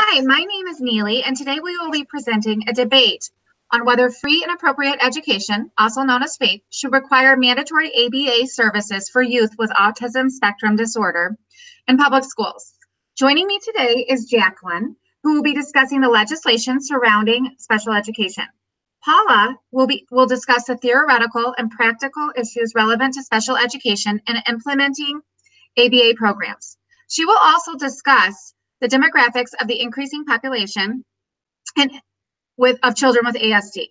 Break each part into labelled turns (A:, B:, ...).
A: Hi, my name is Neely, and today we will be presenting a debate on whether free and appropriate education, also known as FAPE, should require mandatory ABA services for youth with autism spectrum disorder in public schools. Joining me today is Jacqueline, who will be discussing the legislation surrounding special education. Paula will discuss the theoretical and practical issues relevant to special education and implementing ABA programs. She will also discuss the demographics of the increasing population of children with ASD.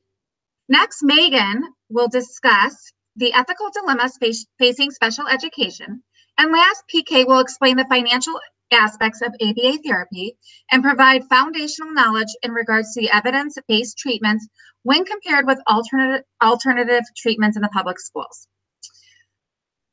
A: Next, Megan will discuss the ethical dilemmas facing special education. And last, PK will explain the financial aspects of ABA therapy and provide foundational knowledge in regards to the evidence-based treatments when compared with alternative treatments in the public schools.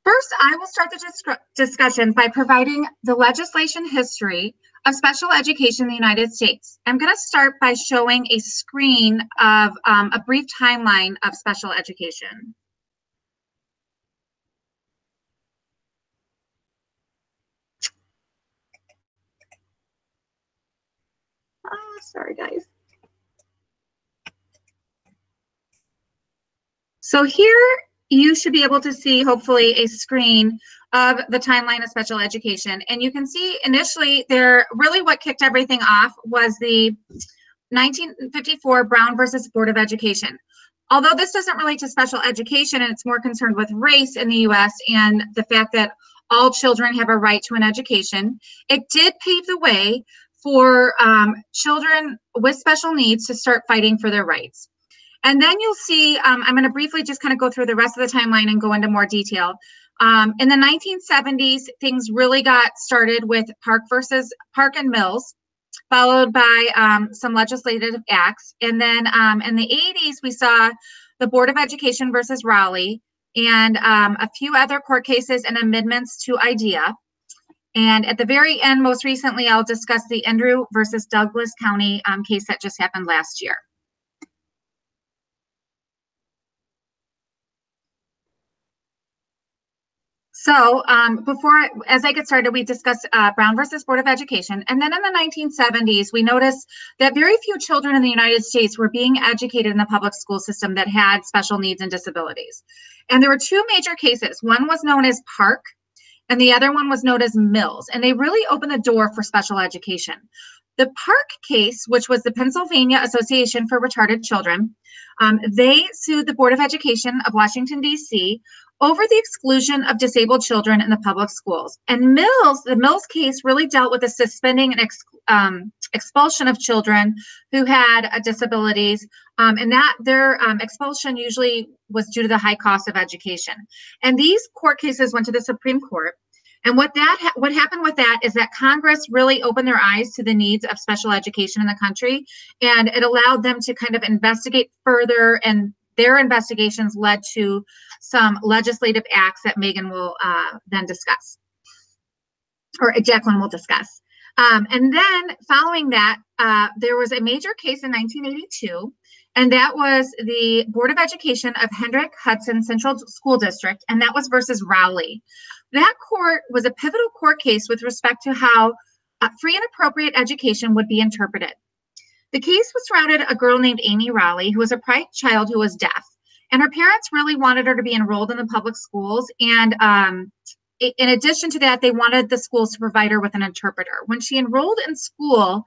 A: First, I will start the discussion by providing the legislation history of special education in the United States. I'm going to start by showing a screen of a brief timeline of special education. Sorry, guys. So here you should be able to see, hopefully, a screen of the timeline of special education. And you can see initially really what kicked everything off was the 1954 Brown versus Board of Education. Although this doesn't relate to special education and it's more concerned with race in the US and the fact that all children have a right to an education, it did pave the way for children with special needs to start fighting for their rights. And then you'll see, I'm going to briefly just kind of go through the rest of the timeline and go into more detail. In the 1970s, things really got started with Park and Mills, followed by some legislative acts. And then in the 80s, we saw the Board of Education versus Raleigh and a few other court cases and amendments to IDEA. And at the very end, most recently, I'll discuss the Andrew versus Douglas County case that just happened last year. So as I get started, we discussed Brown versus Board of Education. And then in the 1970s, we noticed that very few children in the United States were being educated in the public school system that had special needs and disabilities. And there were two major cases. One was known as Park, and the other one was known as Mills. And they really opened the door for special education. The Park case, which was the Pennsylvania Association for Retarded Children, they sued the Board of Education of Washington, D.C., over the exclusion of disabled children in the public schools. And the Mills case really dealt with the suspending and expulsion of children who had disabilities, and that their expulsion usually was due to the high cost of education. And these court cases went to the Supreme Court. And what happened with that is that Congress really opened their eyes to the needs of special education in the country, and it allowed them to kind of investigate further, and their investigations led to some legislative acts that Megan will then discuss, or Jacqueline will discuss. And then following that, there was a major case in 1982, and that was the Board of Education of Hendrick Hudson Central School District, and that was versus Raleigh. That court was a pivotal court case with respect to how free and appropriate education would be interpreted. The case was surrounded a girl named Amy Raleigh, who was a bright child who was deaf. And her parents really wanted her to be enrolled in the public schools. And in addition to that, they wanted the schools to provide her with an interpreter. When she enrolled in school,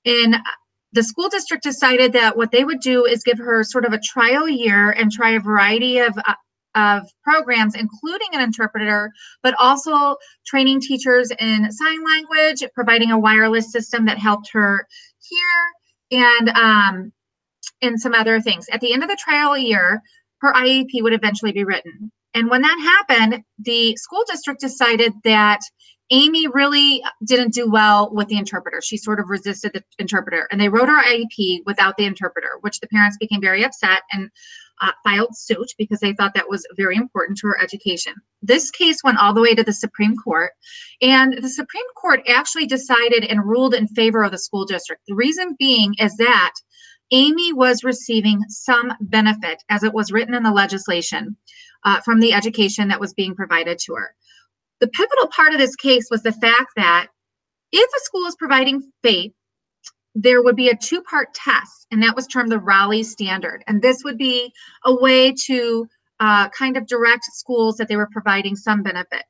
A: the school district decided that what they would do is give her sort of a trial year and try a variety of programs, including an interpreter, but also training teachers in sign language, providing a wireless system that helped her hear, and some other things. At the end of the trial year, her IEP would eventually be written. And when that happened, the school district decided that Amy really didn't do well with the interpreter. She sort of resisted the interpreter, and they wrote her IEP without the interpreter, which the parents became very upset and filed suit because they thought that was very important to her education. This case went all the way to the Supreme Court, and the Supreme Court actually decided and ruled in favor of the school district. The reason being is that Amy was receiving some benefit, as it was written in the legislation, from the education that was being provided to her. The pivotal part of this case was the fact that if a school is providing FAPE, there would be a two-part test, and that was termed the Raleigh Standard. And this would be a way to kind of direct schools that they were providing some benefit.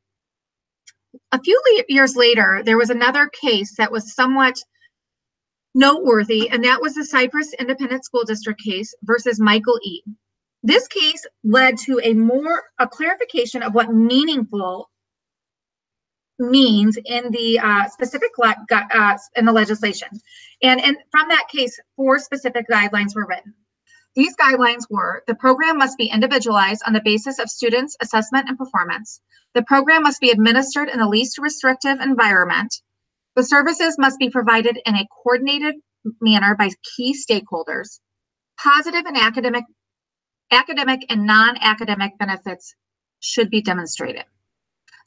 A: A few years later, there was another case that was somewhat noteworthy, and that was the Cypress Independent School District case versus Michael E. This case led to a clarification of what meaningful means in the specific in the legislation. And from that case, 4 specific guidelines were written. These guidelines were: the program must be individualized on the basis of students' assessment and performance. The program must be administered in the least restrictive environment. The services must be provided in a coordinated manner by key stakeholders. Positive and academic and non-academic benefits should be demonstrated.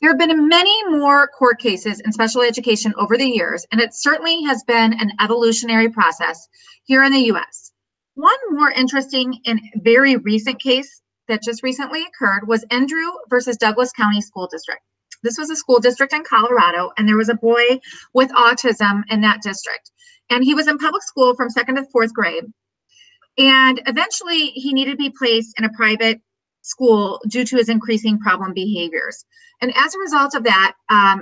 A: There have been many more court cases in special education over the years, and it certainly has been an evolutionary process here in the U.S. One more interesting and very recent case that just recently occurred was Andrew versus Douglas County School District. This was a school district in Colorado, and there was a boy with autism in that district. And he was in public school from 2nd to 4th grade. And eventually he needed to be placed in a private school due to his increasing problem behaviors. And as a result of that,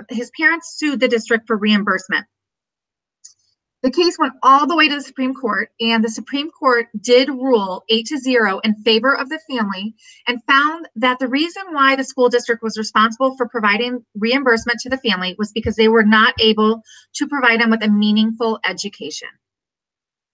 A: his parents sued the district for reimbursement. The case went all the way to the Supreme Court, and the Supreme Court did rule 8-0 in favor of the family and found that the reason why the school district was responsible for providing reimbursement to the family was because they were not able to provide them with a meaningful education.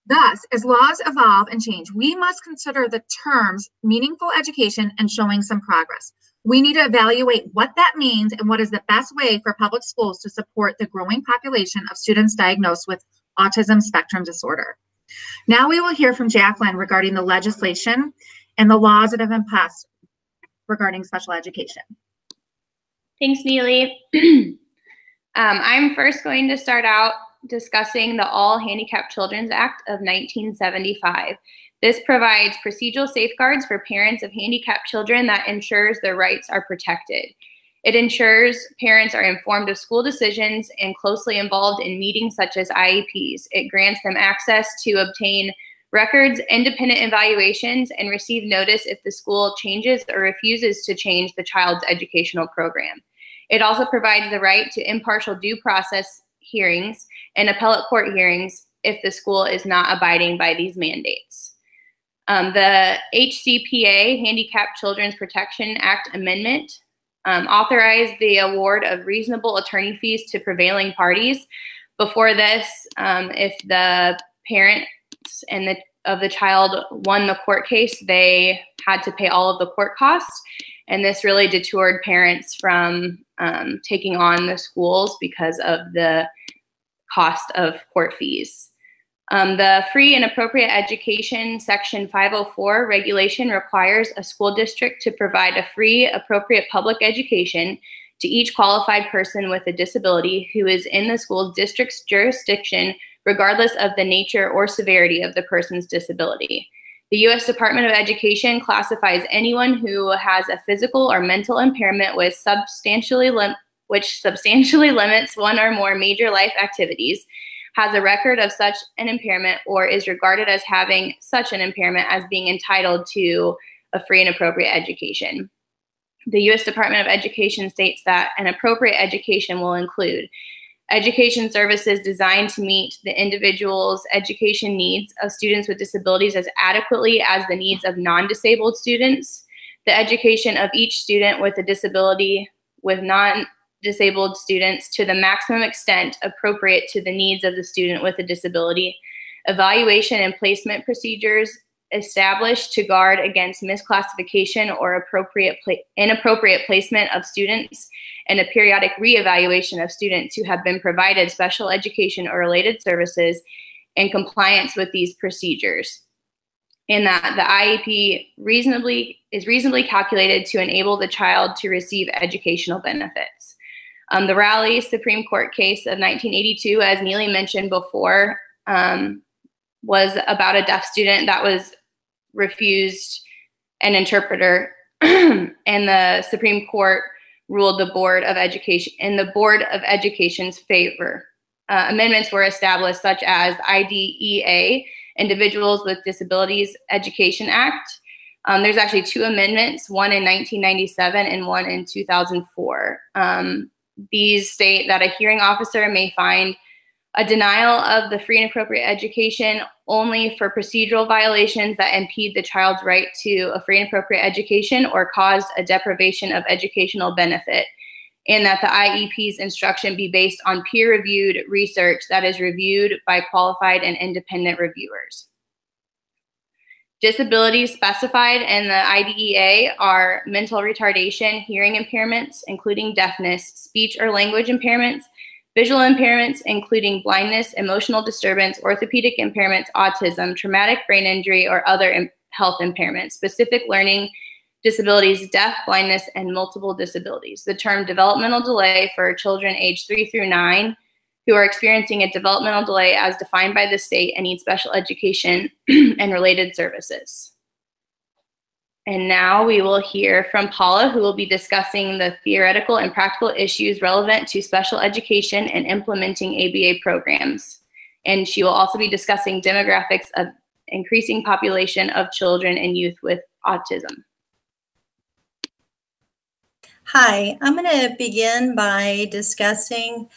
A: Thus, as laws evolve and change, we must consider the terms meaningful education and showing some progress. We need to evaluate what that means and what is the best way for public schools to support the growing population of students diagnosed with autism spectrum disorder. Now we will hear from Jacqueline regarding the legislation and the laws that have been passed regarding special education.
B: Thanks, Neely. I'm first going to start out discussing the All Handicapped Children's Act of 1975. This provides procedural safeguards for parents of handicapped children that ensures their rights are protected. It ensures parents are informed of school decisions and closely involved in meetings such as IEPs. It grants them access to obtain records, independent evaluations, and receive notice if the school changes or refuses to change the child's educational program. It also provides the right to impartial due process hearings and appellate court hearings if the school is not abiding by these mandates. The HCPA, Handicapped Children's Protection Act Amendment, authorized the award of reasonable attorney fees to prevailing parties. Before this, if the parents of the child won the court case, they had to pay all of the court costs. And this really detoured parents from taking on the schools because of the cost of court fees. The Free and Appropriate Education Section 504 regulation requires a school district to provide a free, appropriate public education to each qualified person with a disability who is in the school district's jurisdiction, regardless of the nature or severity of the person's disability. The U.S. Department of Education classifies anyone who has a physical or mental impairment which substantially limits one or more major life activities, has a record of such an impairment, or is regarded as having such an impairment as being entitled to a free and appropriate education. The U.S. Department of Education states that an appropriate education will include education services designed to meet the individual's education needs of students with disabilities as adequately as the needs of non-disabled students, the education of each student with a disability with non-disabled students to the maximum extent appropriate to the needs of the student with a disability, evaluation and placement procedures established to guard against misclassification or inappropriate placement of students, and a periodic reevaluation of students who have been provided special education or related services in compliance with these procedures. And that the IEP is reasonably calculated to enable the child to receive educational benefits. The Raleigh Supreme Court case of 1982, as Neely mentioned before, was about a deaf student that was refused an interpreter, and the Supreme Court ruled the Board of Education in the Board of Education's favor. amendments were established, such as IDEA, Individuals with Disabilities Education Act. There's actually 2 amendments, one in 1997 and one in 2004. These state that a hearing officer may find a denial of the free and appropriate education only for procedural violations that impede the child's right to a free and appropriate education or caused a deprivation of educational benefit, and that the IEP's instruction be based on peer-reviewed research that is reviewed by qualified and independent reviewers. Disabilities specified in the IDEA are mental retardation, hearing impairments, including deafness, speech or language impairments, visual impairments, including blindness, emotional disturbance, orthopedic impairments, autism, traumatic brain injury, or other health impairments, specific learning disabilities, deaf, blindness, and multiple disabilities. The term developmental delay for children aged 3 through 9 who are experiencing a developmental delay as defined by the state and need special education and related services. And now we will hear from Paula, who will be discussing the theoretical and practical issues relevant to special education and implementing ABA programs. And she will also be discussing demographics of increasing population of children and youth with autism.
C: Hi, I'm going to begin by discussing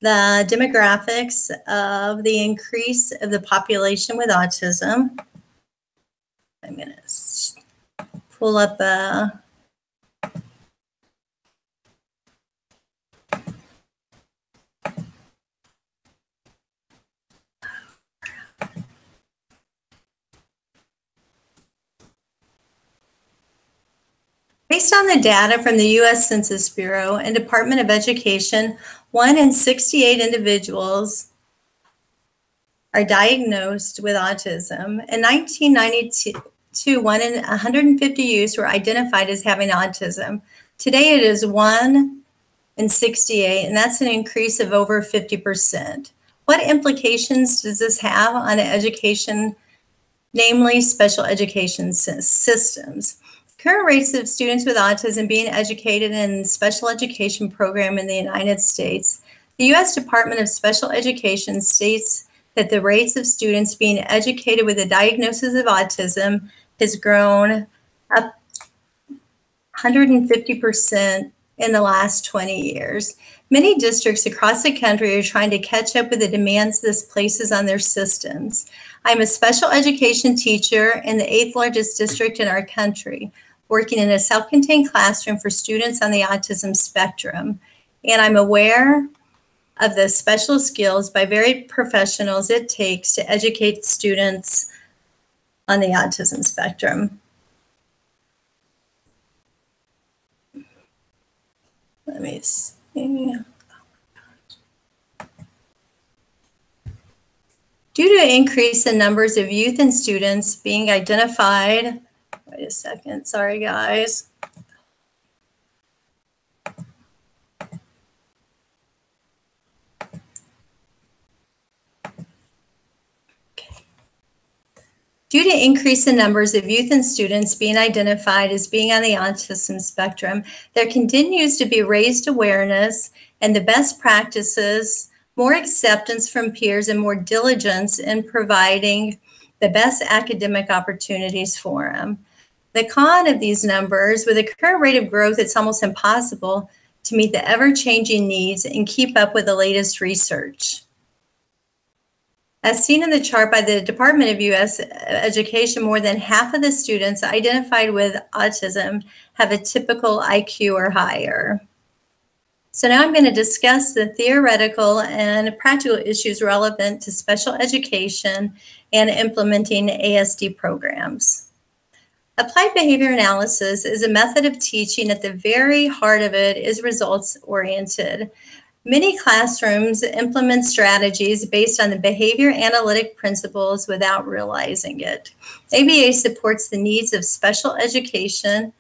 C: the demographics of the increase of the population with autism. I'm going to pull up a Based on the data from the U.S. Census Bureau and Department of Education, 1 in 68 individuals are diagnosed with autism. In 1992, 1 in 150 youths were identified as having autism. Today it is 1 in 68, and that's an increase of over 50%. What implications does this have on education, namely special education systems? Current rates of students with autism being educated in special education program in the United States. The U.S. Department of Special Education states that the rates of students being educated with a diagnosis of autism has grown up 150% in the last 20 years. Many districts across the country are trying to catch up with the demands this places on their systems. I'm a special education teacher in the 8th largest district in our country, working in a self-contained classroom for students on the autism spectrum. And I'm aware of the special skills by varied professionals it takes to educate students on the autism spectrum. Let me see. Due to increase in numbers of youth and students being identified, wait a second, sorry guys. Due to increase in numbers of youth and students being identified as being on the autism spectrum, there continues to be raised awareness and the best practices, more acceptance from peers, and more diligence in providing the best academic opportunities for them. The con of these numbers, with the current rate of growth, it's almost impossible to meet the ever-changing needs and keep up with the latest research. As seen in the chart by the Department of U.S. Education, more than half of the students identified with autism have a typical IQ or higher. So now I'm going to discuss the theoretical and practical issues relevant to special education and implementing ASD programs. Applied behavior analysis is a method of teaching. At the very heart of it is results-oriented. Many classrooms implement strategies based on the behavior analytic principles without realizing it. ABA supports the needs of special education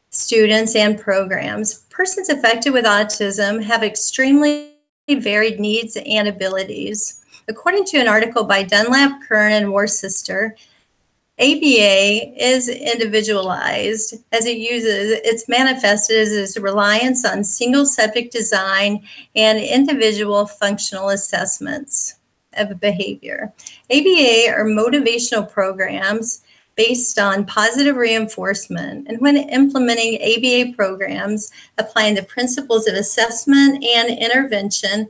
C: students and programs. Persons affected with autism have extremely varied needs and abilities. According to an article by Dunlap, Kern, and Worcester, ABA is individualized as it's manifested as its reliance on single subject design and individual functional assessments of behavior. ABA are motivational programs based on positive reinforcement. And when implementing ABA programs, applying the principles of assessment and intervention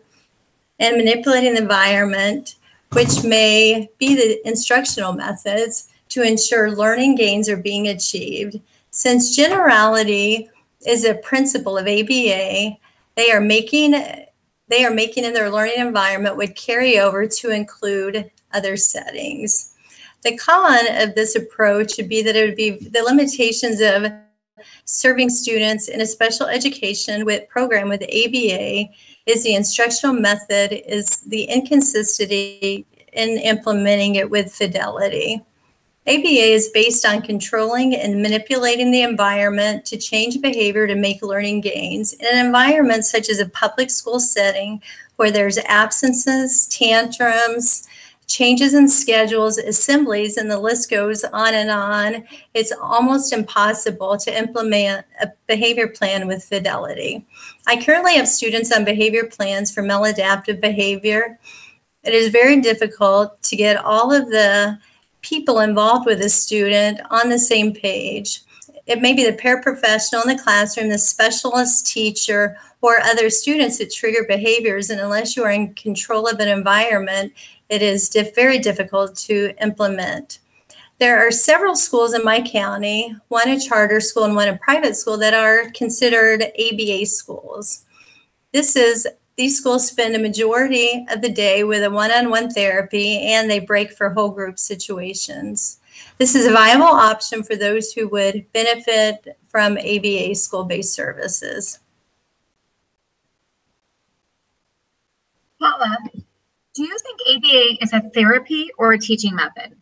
C: and manipulating the environment, which may be the instructional methods to ensure learning gains are being achieved. Since generality is a principle of ABA, they are making in their learning environment would carry over to include other settings. The con of this approach would be that it would be the limitations of serving students in a special education program with ABA is the instructional method is the inconsistency in implementing it with fidelity. ABA is based on controlling and manipulating the environment to change behavior to make learning gains. In an environment such as a public school setting where there's absences, tantrums, changes in schedules, assemblies, and the list goes on, it's almost impossible to implement a behavior plan with fidelity. I currently have students on behavior plans for maladaptive behavior. It is very difficult to get all of the people involved with a student on the same page. It may be the paraprofessional in the classroom, the specialist teacher, or other students that trigger behaviors. And unless you are in control of an environment, it is very difficult to implement. There are several schools in my county, one a charter school and one a private school, that are considered ABA schools. These schools spend a majority of the day with a one-on-one therapy, and they break for whole group situations. This is a viable option for those who would benefit from ABA school-based services.
A: Paula, do you think ABA is a therapy or a teaching method?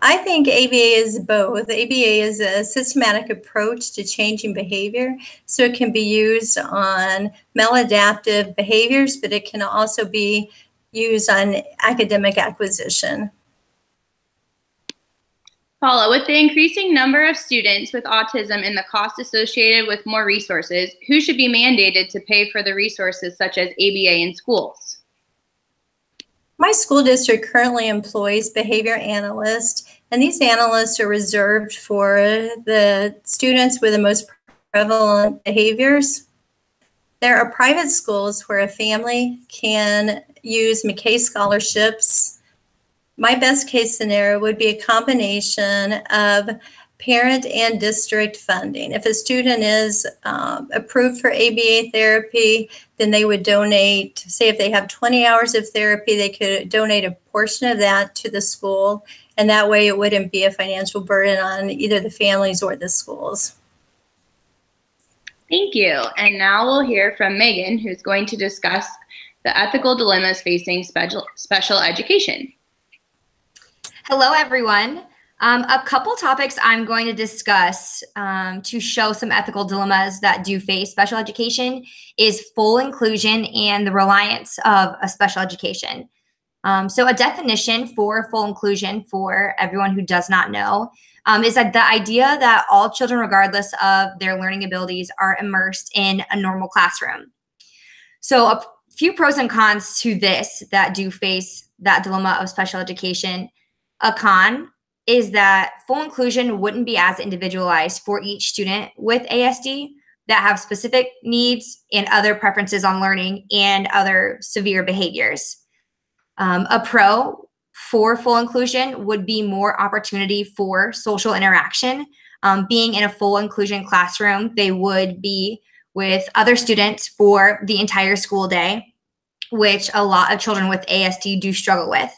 C: I think ABA is both. ABA is a systematic approach to changing behavior, so it can be used on maladaptive behaviors, but it can also be used on academic acquisition.
B: Paula, with the increasing number of students with autism and the cost associated with more resources, who should be mandated to pay for the resources such as ABA in schools?
C: My school district currently employs behavior analysts, and these analysts are reserved for the students with the most prevalent behaviors. There are private schools where a family can use McKay scholarships. My best case scenario would be a combination of parent and district funding. If a student is approved for ABA therapy, then they would donate, say if they have 20 hours of therapy, they could donate a portion of that to the school, and that way it wouldn't be a financial burden on either the families or the schools.
B: Thank you. And now we'll hear from Megan, who's going to discuss the ethical dilemmas facing special education.
D: Hello, everyone. A couple topics I'm going to discuss to show some ethical dilemmas that do face special education is full inclusion and the reliance of a special education. So a definition for full inclusion for everyone who does not know is that the idea that all children, regardless of their learning abilities, are immersed in a normal classroom. So a few pros and cons to this that do face that dilemma of special education. A con is that full inclusion wouldn't be as individualized for each student with ASD that have specific needs and other preferences on learning and other severe behaviors. A pro for full inclusion would be more opportunity for social interaction. Being in a full inclusion classroom, they would be with other students for the entire school day, which a lot of children with ASD do struggle with.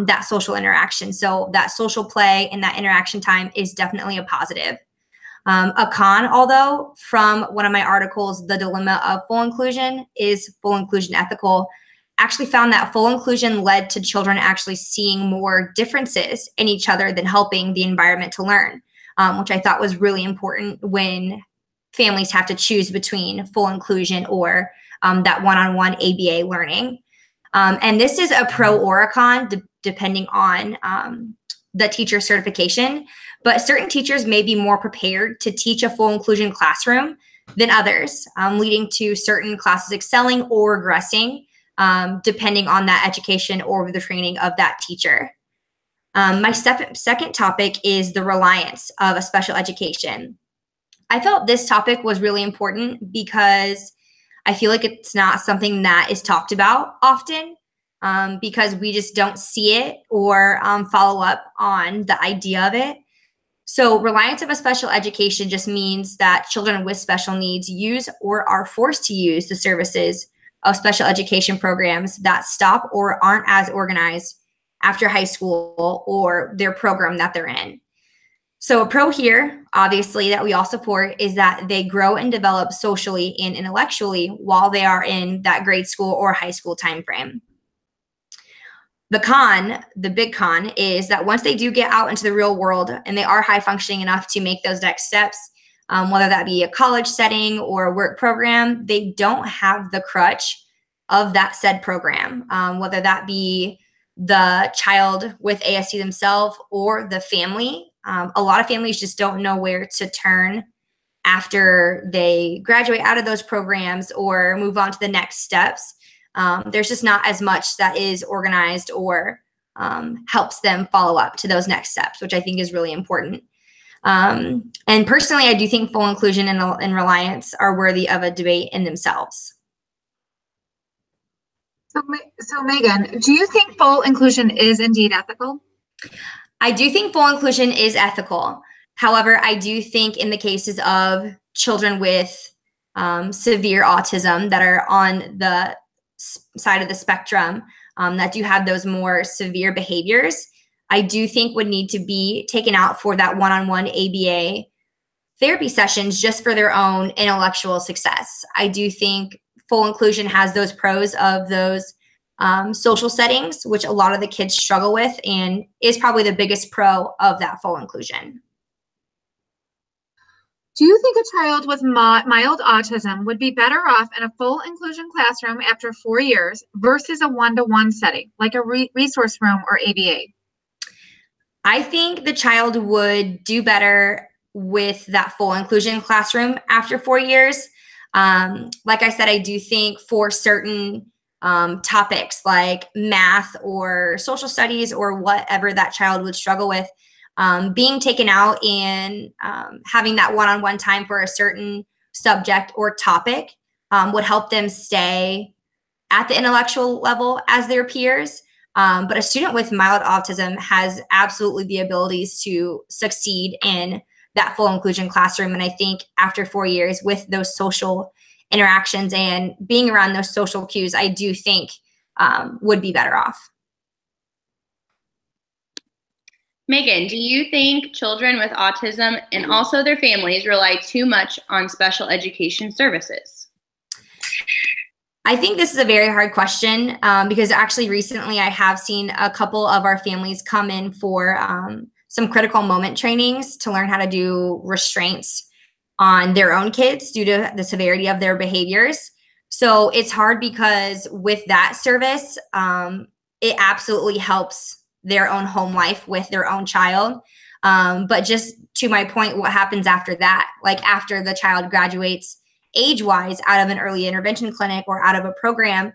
D: That social interaction. So that social play and that interaction time is definitely a positive. A con, although, from one of my articles, The Dilemma of Full Inclusion, is full inclusion ethical, actually found that full inclusion led to children actually seeing more differences in each other than helping the environment to learn, which I thought was really important when families have to choose between full inclusion or that one-on-one ABA learning. And this is a pro or a con, depending on the teacher certification, but certain teachers may be more prepared to teach a full inclusion classroom than others, leading to certain classes excelling or regressing, depending on that education or the training of that teacher. My second topic is the reliance of a special education. I felt this topic was really important because I feel like it's not something that is talked about often, because we just don't see it or follow up on the idea of it. So reliance of a special education just means that children with special needs use or are forced to use the services of special education programs that stop or aren't as organized after high school or their program that they're in. So a pro here, obviously, that we all support is that they grow and develop socially and intellectually while they are in that grade school or high school timeframe. The con, the big con, is that once they do get out into the real world and they are high functioning enough to make those next steps, whether that be a college setting or a work program, they don't have the crutch of that said program, whether that be the child with ASD themselves or the family. A lot of families just don't know where to turn after they graduate out of those programs or move on to the next steps. There's just not as much that is organized or helps them follow up to those next steps, which I think is really important. And personally, I do think full inclusion and reliance are worthy of a debate in themselves.
A: So Megan, do you think full inclusion is indeed ethical?
D: I do think full inclusion is ethical. However, I do think in the cases of children with severe autism that are on the side of the spectrum, that do have those more severe behaviors, I do think would need to be taken out for that one-on-one ABA therapy sessions just for their own intellectual success. I do think full inclusion has those pros of those social settings, which a lot of the kids struggle with, and is probably the biggest pro of that full inclusion.
A: Do you think a child with mild autism would be better off in a full inclusion classroom after 4 years versus a one-to-one setting, like a resource room or ABA?
D: I think the child would do better with that full inclusion classroom after 4 years. Like I said, I do think for certain topics like math or social studies or whatever that child would struggle with, being taken out and having that one-on-one time for a certain subject or topic would help them stay at the intellectual level as their peers. But a student with mild autism has absolutely the abilities to succeed in that full inclusion classroom. And I think after 4 years with those social interactions and being around those social cues, I do think would be better off.
B: Megan, do you think children with autism and also their families rely too much on special education services?
D: I think this is a very hard question because actually recently I have seen a couple of our families come in for some critical moment trainings to learn how to do restraints on their own kids due to the severity of their behaviors. So it's hard because with that service, it absolutely helps their own home life with their own child. But just to my point, what happens after that? Like after the child graduates age-wise out of an early intervention clinic or out of a program,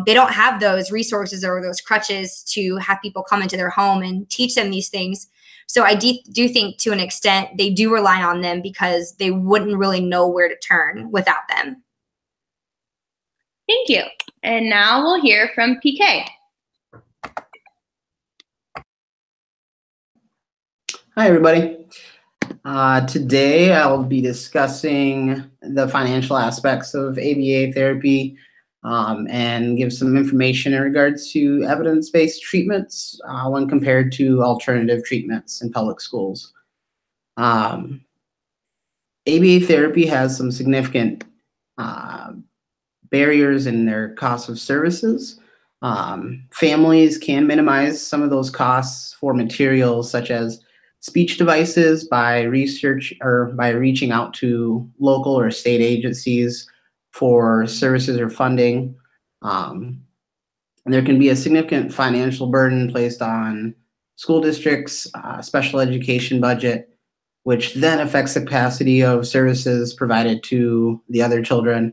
D: they don't have those resources or those crutches to have people come into their home and teach them these things. So I do think to an extent they do rely on them because they wouldn't really know where to turn without them.
B: Thank you. And now we'll hear from PK.
E: Hi, everybody. Today, I'll be discussing the financial aspects of ABA therapy and give some information in regards to evidence-based treatments when compared to alternative treatments in public schools. ABA therapy has some significant barriers in their cost of services. Families can minimize some of those costs for materials such as speech devices by research or by reaching out to local or state agencies for services or funding. There can be a significant financial burden placed on school district's special education budget, which then affects the capacity of services provided to the other children.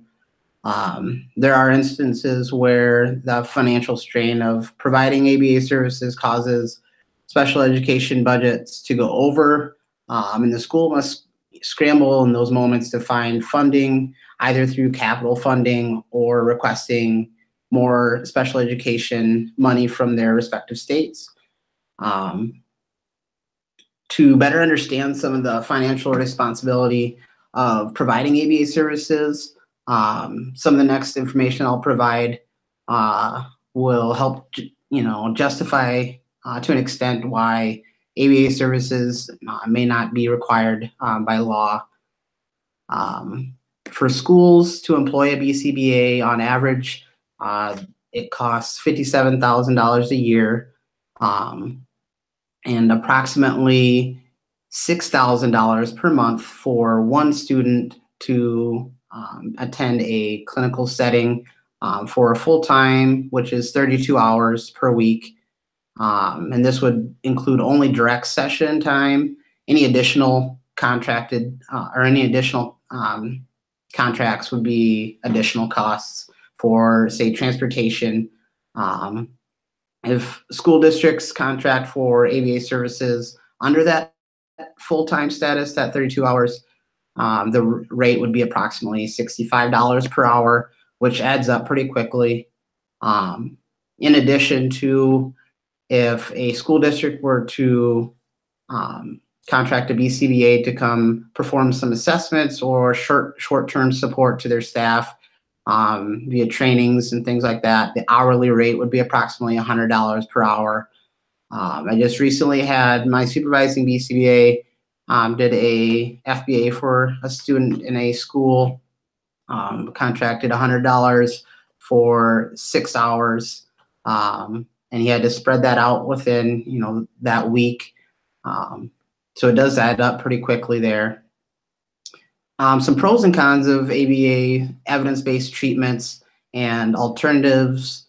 E: There are instances where the financial strain of providing ABA services causes special education budgets to go over, and the school must scramble in those moments to find funding, either through capital funding or requesting more special education money from their respective states. To better understand some of the financial responsibility of providing ABA services, some of the next information I'll provide will help, justify to an extent why ABA services may not be required by law. For schools to employ a BCBA, on average, it costs $57,000 a year, and approximately $6,000 per month for one student to attend a clinical setting for a full-time, which is 32 hours per week. And this would include only direct session time. Any additional contracted or any additional contracts would be additional costs for, say, transportation. If school districts contract for ABA services under that full-time status, that 32 hours, the rate would be approximately $65 per hour, which adds up pretty quickly. In addition to, if a school district were to contract a BCBA to come perform some assessments or short-term support to their staff via trainings and things like that, the hourly rate would be approximately $100 per hour. I just recently had my supervising BCBA did a FBA for a student in a school, contracted $100 for 6 hours, and he had to spread that out within that week. So it does add up pretty quickly there. Some pros and cons of ABA evidence-based treatments and alternatives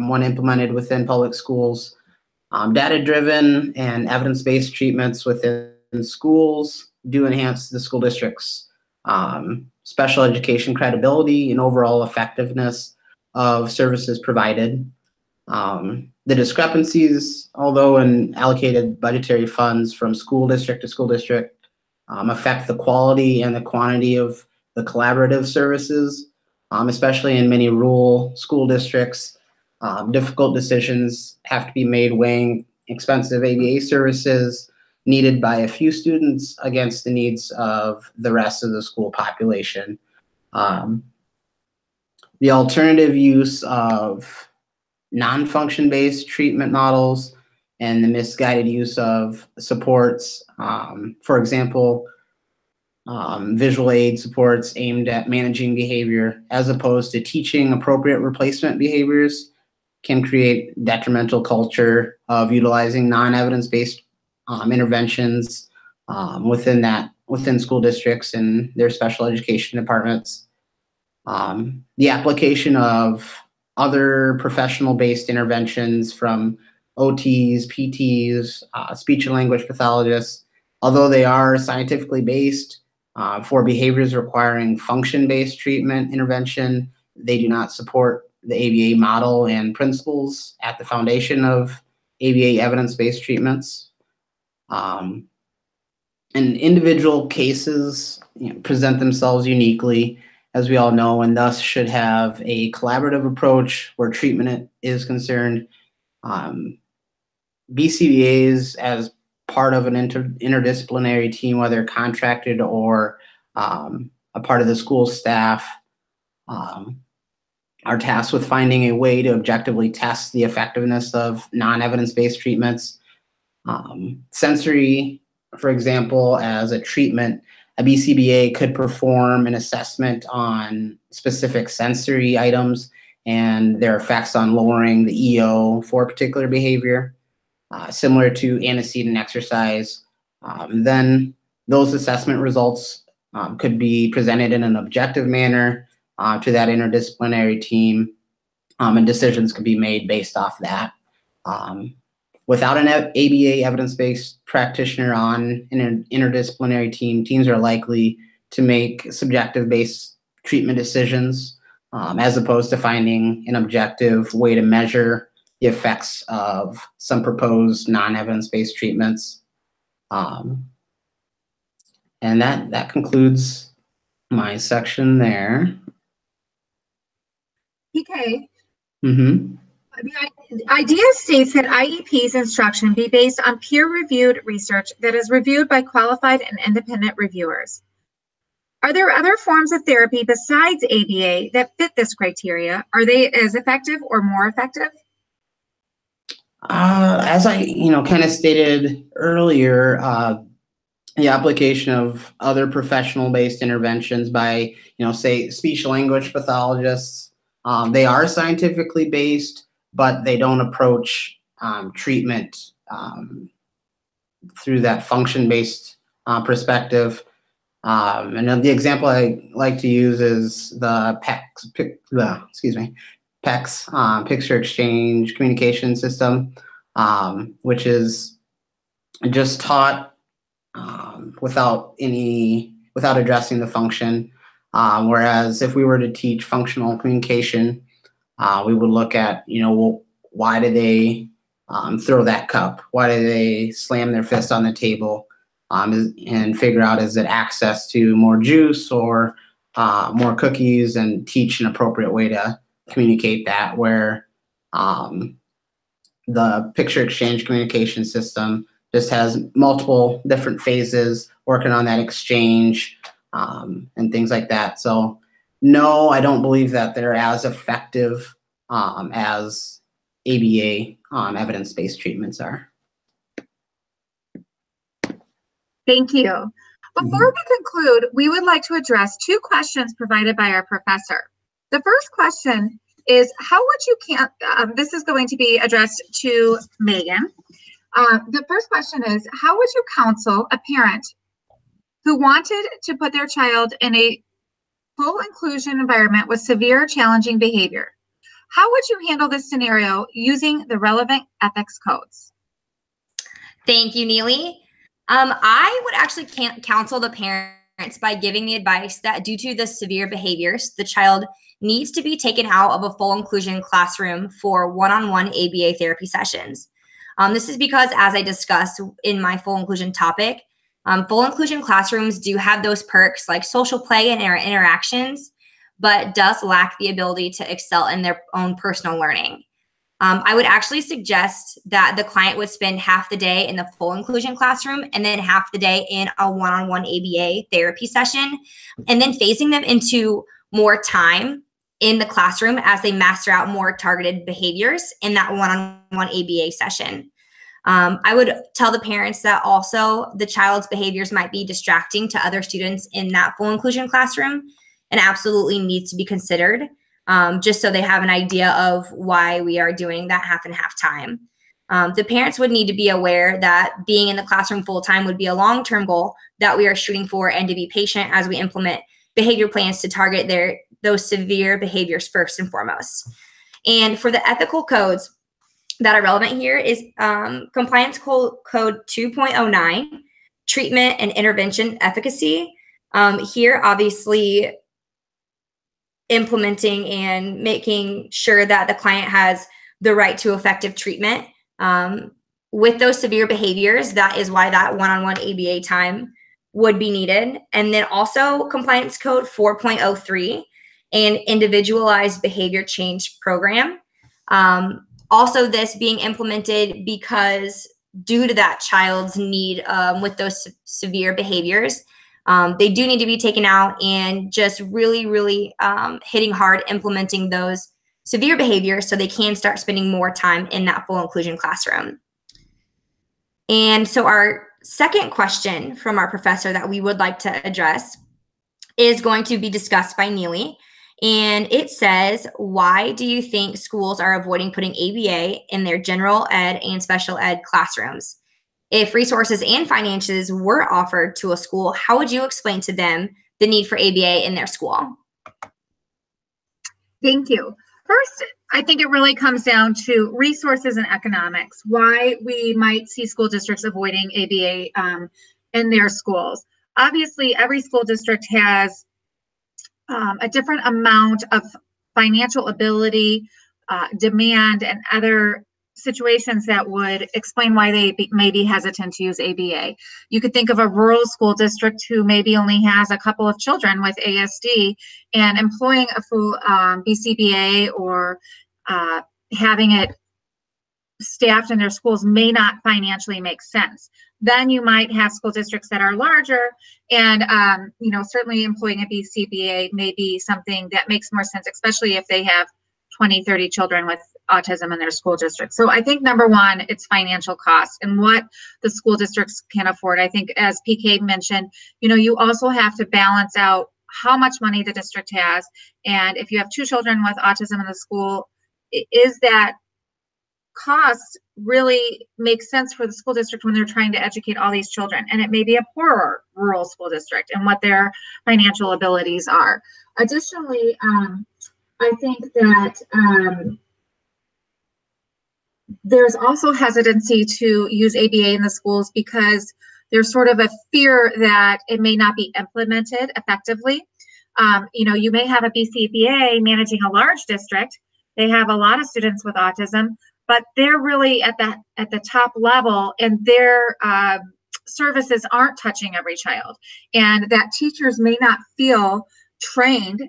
E: when implemented within public schools. Data-driven and evidence-based treatments within schools do enhance the school district's special education credibility and overall effectiveness of services provided. The discrepancies, although in allocated budgetary funds from school district to school district, affect the quality and the quantity of the collaborative services, especially in many rural school districts. Difficult decisions have to be made weighing expensive ABA services needed by a few students against the needs of the rest of the school population. The alternative use of non-function-based treatment models and the misguided use of supports, for example, visual aid supports aimed at managing behavior as opposed to teaching appropriate replacement behaviors, can create detrimental culture of utilizing non-evidence-based interventions within school districts and their special education departments. The application of other professional-based interventions from OTs, PTs, speech and language pathologists, although they are scientifically based for behaviors requiring function-based treatment intervention, they do not support the ABA model and principles at the foundation of ABA evidence-based treatments. And individual cases present themselves uniquely, as we all know, and thus should have a collaborative approach where treatment is concerned. BCBAs, as part of an interdisciplinary team, whether contracted or a part of the school staff, are tasked with finding a way to objectively test the effectiveness of non-evidence-based treatments. Sensory, for example, as a treatment, a BCBA could perform an assessment on specific sensory items and their effects on lowering the EO for a particular behavior, similar to antecedent exercise. Then those assessment results could be presented in an objective manner to that interdisciplinary team, and decisions could be made based off that. Without an ABA evidence-based practitioner on an interdisciplinary team, teams are likely to make subjective-based treatment decisions as opposed to finding an objective way to measure the effects of some proposed non-evidence-based treatments. And that concludes my section there.
A: Okay.
E: Mm-hmm.
A: The idea states that IEP's instruction be based on peer-reviewed research that is reviewed by qualified and independent reviewers. Are there other forms of therapy besides ABA that fit this criteria? Are they as effective or more effective?
E: As I, kind of stated earlier, the application of other professional-based interventions by, say, speech-language pathologists, they are scientifically based, but they don't approach treatment through that function-based perspective. And the example I like to use is the PECS, Picture Exchange Communication System, which is just taught without addressing the function. Whereas if we were to teach functional communication, we would look at, well, why do they throw that cup? Why do they slam their fist on the table? And figure out, is it access to more juice or more cookies, and teach an appropriate way to communicate that, where the picture exchange communication system just has multiple different phases working on that exchange and things like that. So no, I don't believe that they're as effective as ABA evidence-based treatments are.
A: Thank you. Before we conclude, we would like to address two questions provided by our professor. The first question is, how would you this is going to be addressed to Megan. The first question is, how would you counsel a parent who wanted to put their child in a full inclusion environment with severe challenging behavior? How would you handle this scenario using the relevant ethics codes?
D: Thank you, Neely. I would actually counsel the parents by giving the advice that due to the severe behaviors, the child needs to be taken out of a full inclusion classroom for one-on-one ABA therapy sessions. This is because, as I discussed in my full inclusion topic, full inclusion classrooms do have those perks like social play and interactions, but does lack the ability to excel in their own personal learning. I would actually suggest that the client would spend half the day in the full inclusion classroom and then half the day in a one-on-one ABA therapy session, and then phasing them into more time in the classroom as they master out more targeted behaviors in that one-on-one ABA session. I would tell the parents that also the child's behaviors might be distracting to other students in that full inclusion classroom and absolutely needs to be considered. Just so they have an idea of why we are doing that half and half time. The parents would need to be aware that being in the classroom full-time would be a long-term goal that we are shooting for, and to be patient as we implement behavior plans to target those severe behaviors first and foremost. And for the ethical codes that are relevant here is Compliance Code 2.09, Treatment and Intervention Efficacy. Here, obviously, implementing and making sure that the client has the right to effective treatment. With those severe behaviors, that is why that one-on-one ABA time would be needed. And then also Compliance Code 4.03, an Individualized Behavior Change Program. Also this being implemented because due to that child's need with those severe behaviors, they do need to be taken out, and just really, really hitting hard implementing those severe behaviors so they can start spending more time in that full inclusion classroom. And so our second question from our professor that we would like to address is going to be discussed by Neely. And it says, why do you think schools are avoiding putting ABA in their general ed and special ed classrooms? If resources and finances were offered to a school, how would you explain to them the need for ABA in their school?
A: Thank you. First, I think it really comes down to resources and economics, why we might see school districts avoiding ABA in their schools. Obviously, every school district has a different amount of financial ability, demand, and other situations that would explain why they may be hesitant to use ABA. You could think of a rural school district who maybe only has a couple of children with ASD, and employing a full BCBA or having it staffed in their schools may not financially make sense. Then you might have school districts that are larger, and certainly employing a BCBA may be something that makes more sense, especially if they have 20, 30 children with autism in their school district. So I think number one, it's financial costs and what the school districts can afford. I think, as PK mentioned, you also have to balance out how much money the district has, and if you have 2 children with autism in the school, is that cost really makes sense for the school district when they're trying to educate all these children. And it may be a poorer rural school district and what their financial abilities are. Additionally, I think that there's also hesitancy to use ABA in the schools because there's sort of a fear that it may not be implemented effectively. You may have a BCBA managing a large district. They have a lot of students with autism, but they're really at the top level, and their services aren't touching every child, and that teachers may not feel trained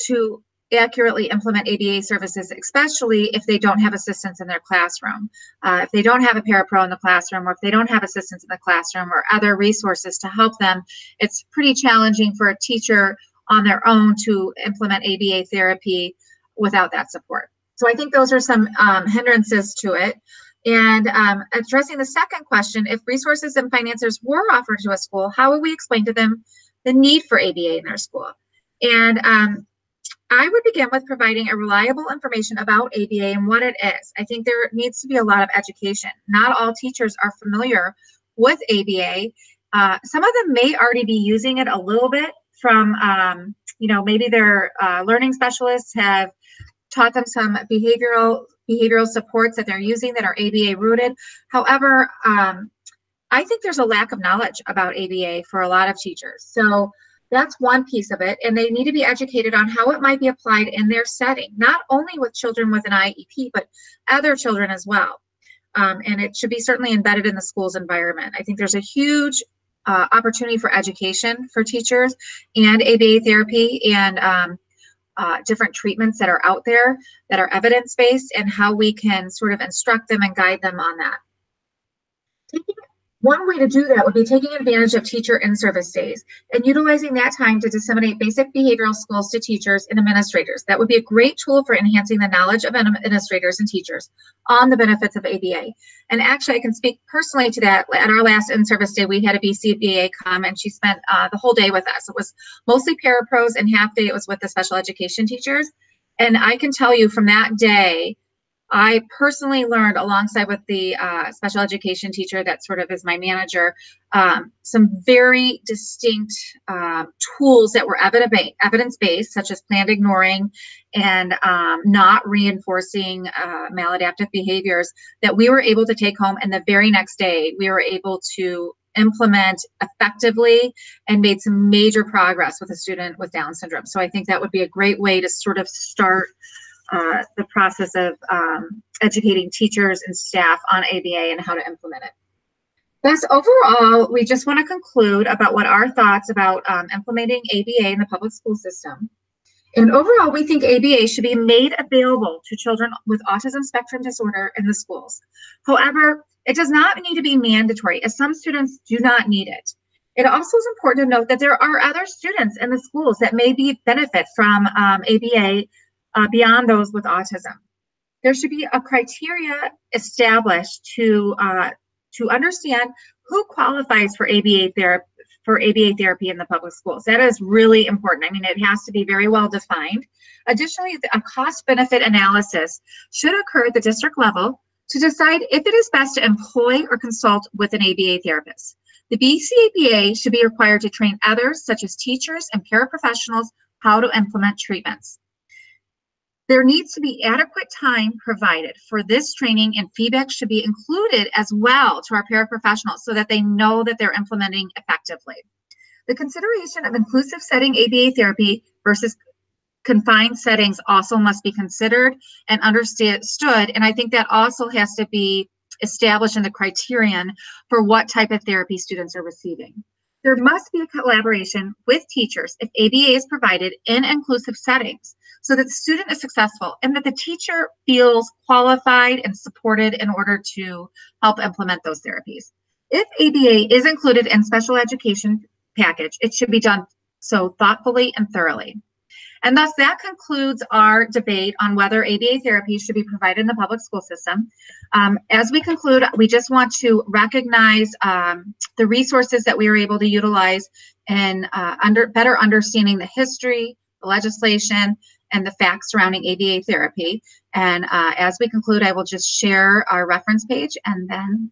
A: to accurately implement ABA services, especially if they don't have assistants in their classroom. If they don't have a parapro in the classroom, or if they don't have assistants in the classroom or other resources to help them, it's pretty challenging for a teacher on their own to implement ABA therapy without that support. So I think those are some hindrances to it. And addressing the second question, if resources and finances were offered to a school, how would we explain to them the need for ABA in their school? And I would begin with providing a reliable information about ABA and what it is. I think there needs to be a lot of education. Not all teachers are familiar with ABA. Some of them may already be using it a little bit from, maybe their learning specialists have taught them some behavioral supports that they're using that are ABA rooted. However, I think there's a lack of knowledge about ABA for a lot of teachers. So that's one piece of it. And they need to be educated on how it might be applied in their setting, not only with children with an IEP, but other children as well. And it should be certainly embedded in the school's environment. I think there's a huge opportunity for education for teachers and ABA therapy and different treatments that are out there that are evidence-based, and how we can sort of instruct them and guide them on that. One way to do that would be taking advantage of teacher in-service days and utilizing that time to disseminate basic behavioral skills to teachers and administrators. That would be a great tool for enhancing the knowledge of administrators and teachers on the benefits of ABA. And actually, I can speak personally to that. At our last in-service day, we had a BCBA come, and she spent the whole day with us. It was mostly parapros, and half day it was with the special education teachers. And I can tell you from that day, I personally learned, alongside with the special education teacher that sort of is my manager, some very distinct tools that were evidence-based, such as planned ignoring and not reinforcing maladaptive behaviors, that we were able to take home, and the very next day we were able to implement effectively and made some major progress with a student with Down syndrome. So I think that would be a great way to sort of start the process of educating teachers and staff on ABA and how to implement it. Thus, overall, we just want to conclude about what our thoughts about implementing ABA in the public school system. And overall, we think ABA should be made available to children with autism spectrum disorder in the schools. However, it does not need to be mandatory, as some students do not need it. It also is important to note that there are other students in the schools that may benefit from ABA beyond those with autism. There should be a criteria established to understand who qualifies for ABA therapy in the public schools. That is really important. I mean, it has to be very well defined. Additionally, a cost-benefit analysis should occur at the district level to decide if it is best to employ or consult with an ABA therapist. The BCABA should be required to train others, such as teachers and paraprofessionals, how to implement treatments. There needs to be adequate time provided for this training, and feedback should be included as well to our paraprofessionals so that they know that they're implementing effectively. The consideration of inclusive setting ABA therapy versus confined settings also must be considered and understood, and I think that also has to be established in the criterion for what type of therapy students are receiving. There must be a collaboration with teachers if ABA is provided in inclusive settings so that the student is successful and that the teacher feels qualified and supported in order to help implement those therapies. If ABA is included in special education package, it should be done so thoughtfully and thoroughly. And thus that concludes our debate on whether ABA therapy should be provided in the public school system. As we conclude, we just want to recognize the resources that we were able to utilize in better understanding the history, the legislation, and the facts surrounding ABA therapy. And as we conclude, I will just share our reference page and then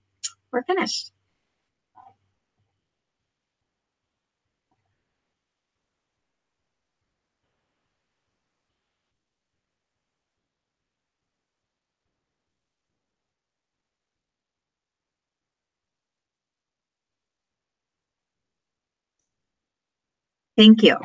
A: we're finished. Thank you.